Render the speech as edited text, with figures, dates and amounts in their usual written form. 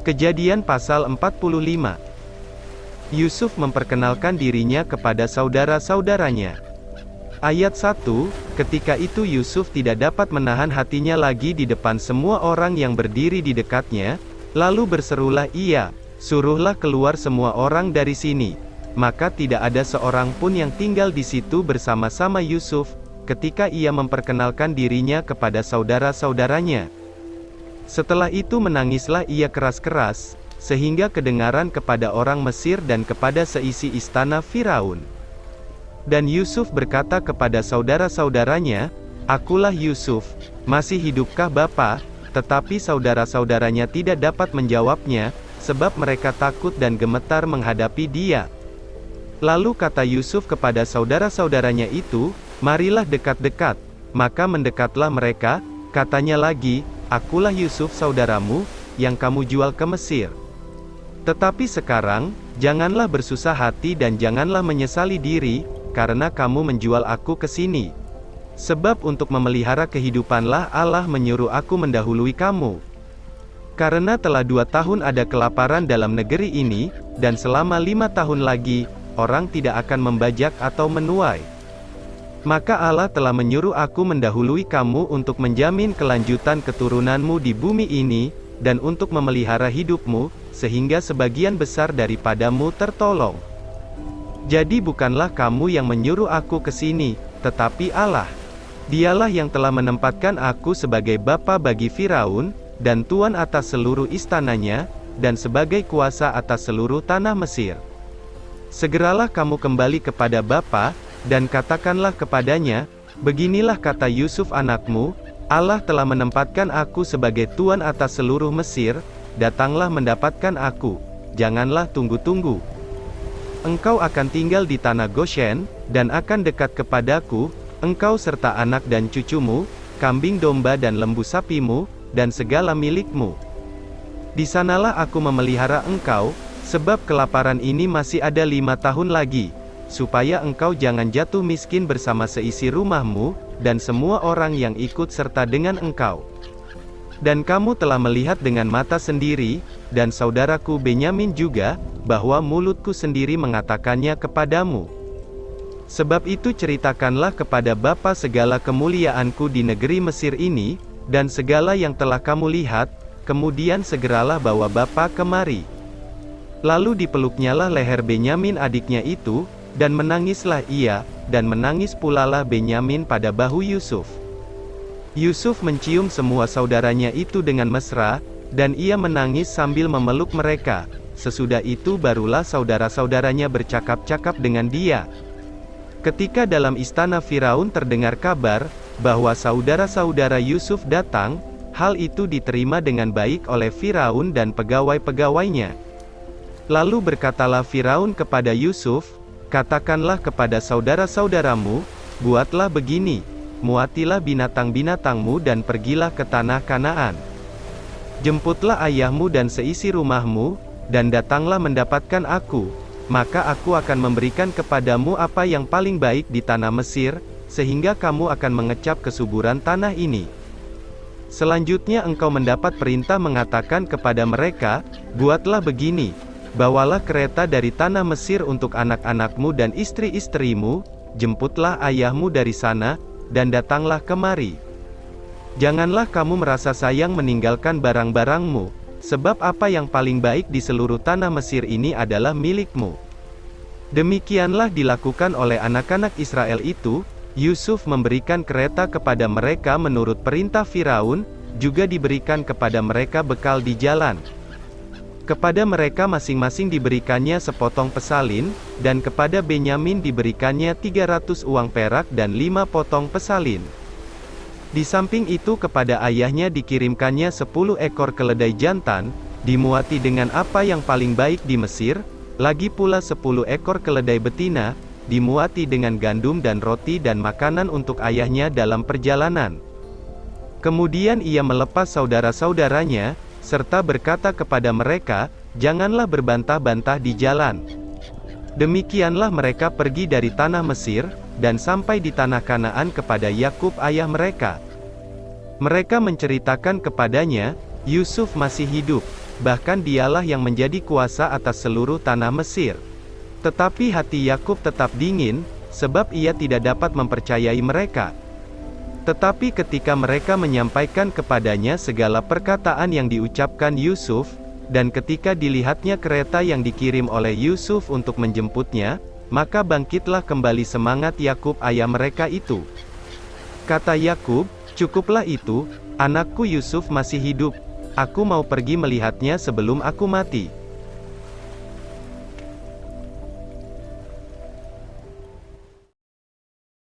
Kejadian pasal 45. Yusuf memperkenalkan dirinya kepada saudara-saudaranya. Ayat 1, ketika itu Yusuf tidak dapat menahan hatinya lagi di depan semua orang yang berdiri di dekatnya, lalu berserulah ia, "Suruhlah keluar semua orang dari sini." Maka tidak ada seorang pun yang tinggal di situ bersama-sama Yusuf, ketika ia memperkenalkan dirinya kepada saudara-saudaranya. Setelah itu menangislah ia keras-keras, sehingga kedengaran kepada orang Mesir dan kepada seisi istana Firaun. Dan Yusuf berkata kepada saudara-saudaranya, "Akulah Yusuf, masih hidupkah Bapa?" Tetapi saudara-saudaranya tidak dapat menjawabnya, sebab mereka takut dan gemetar menghadapi dia. Lalu kata Yusuf kepada saudara-saudaranya itu, "Marilah dekat-dekat." Maka mendekatlah mereka, katanya lagi, "Akulah Yusuf saudaramu, yang kamu jual ke Mesir. Tetapi sekarang, janganlah bersusah hati dan janganlah menyesali diri, karena kamu menjual aku ke sini. Sebab untuk memelihara kehidupanlah Allah menyuruh aku mendahului kamu. Karena telah 2 tahun ada kelaparan dalam negeri ini, dan selama 5 tahun lagi, orang tidak akan membajak atau menuai. Maka Allah telah menyuruh aku mendahului kamu untuk menjamin kelanjutan keturunanmu di bumi ini, dan untuk memelihara hidupmu, sehingga sebagian besar daripadamu tertolong. Jadi bukanlah kamu yang menyuruh aku ke sini, tetapi Allah. Dialah yang telah menempatkan aku sebagai bapa bagi Firaun, dan tuan atas seluruh istananya, dan sebagai kuasa atas seluruh tanah Mesir. Segeralah kamu kembali kepada Bapa, dan katakanlah kepadanya, beginilah kata Yusuf anakmu, Allah telah menempatkan aku sebagai tuan atas seluruh Mesir, datanglah mendapatkan aku, janganlah tunggu-tunggu. Engkau akan tinggal di tanah Goshen, dan akan dekat kepadaku, engkau serta anak dan cucumu, kambing domba dan lembu sapimu, dan segala milikmu. Di sanalah aku memelihara engkau, sebab kelaparan ini masih ada 5 tahun lagi, supaya engkau jangan jatuh miskin bersama seisi rumahmu, dan semua orang yang ikut serta dengan engkau. Dan kamu telah melihat dengan mata sendiri, dan saudaraku Benyamin juga, bahwa mulutku sendiri mengatakannya kepadamu. Sebab itu ceritakanlah kepada Bapa segala kemuliaanku di negeri Mesir ini, dan segala yang telah kamu lihat, kemudian segeralah bawa Bapa kemari." Lalu dipeluknyalah leher Benyamin adiknya itu, dan menangislah ia, dan menangis pulalah Benyamin pada bahu Yusuf. Yusuf mencium semua saudaranya itu dengan mesra, dan ia menangis sambil memeluk mereka. Sesudah itu barulah saudara-saudaranya bercakap-cakap dengan dia. Ketika dalam istana Firaun terdengar kabar, bahwa saudara-saudara Yusuf datang, hal itu diterima dengan baik oleh Firaun dan pegawai-pegawainya. Lalu berkatalah Firaun kepada Yusuf, "Katakanlah kepada saudara-saudaramu, buatlah begini, muatilah binatang-binatangmu dan pergilah ke tanah Kanaan. Jemputlah ayahmu dan seisi rumahmu, dan datanglah mendapatkan aku, maka aku akan memberikan kepadamu apa yang paling baik di tanah Mesir, sehingga kamu akan mengecap kesuburan tanah ini. Selanjutnya engkau mendapat perintah mengatakan kepada mereka, buatlah begini, bawalah kereta dari tanah Mesir untuk anak-anakmu dan istri-istrimu, jemputlah ayahmu dari sana, dan datanglah kemari. Janganlah kamu merasa sayang meninggalkan barang-barangmu, sebab apa yang paling baik di seluruh tanah Mesir ini adalah milikmu." Demikianlah dilakukan oleh anak-anak Israel itu. Yusuf memberikan kereta kepada mereka menurut perintah Firaun, juga diberikan kepada mereka bekal di jalan. Kepada mereka masing-masing diberikannya sepotong pesalin, dan kepada Benyamin diberikannya 300 uang perak dan 5 potong pesalin. Di samping itu kepada ayahnya dikirimkannya 10 ekor keledai jantan, dimuati dengan apa yang paling baik di Mesir, lagi pula 10 ekor keledai betina, dimuati dengan gandum dan roti dan makanan untuk ayahnya dalam perjalanan. Kemudian ia melepas saudara-saudaranya, serta berkata kepada mereka, "Janganlah berbantah-bantah di jalan." Demikianlah mereka pergi dari tanah Mesir, dan sampai di tanah Kanaan kepada Yakub ayah mereka. Mereka menceritakan kepadanya, Yusuf masih hidup. bahkan dialah yang menjadi kuasa atas seluruh tanah Mesir. Tetapi hati Yakub tetap dingin, sebab ia tidak dapat mempercayai mereka. Tetapi ketika mereka menyampaikan kepadanya segala perkataan yang diucapkan Yusuf, dan ketika dilihatnya kereta yang dikirim oleh Yusuf untuk menjemputnya, maka bangkitlah kembali semangat Yakub ayah mereka itu. Kata Yakub, "Cukuplah itu, anakku Yusuf masih hidup. Aku mau pergi melihatnya sebelum aku mati."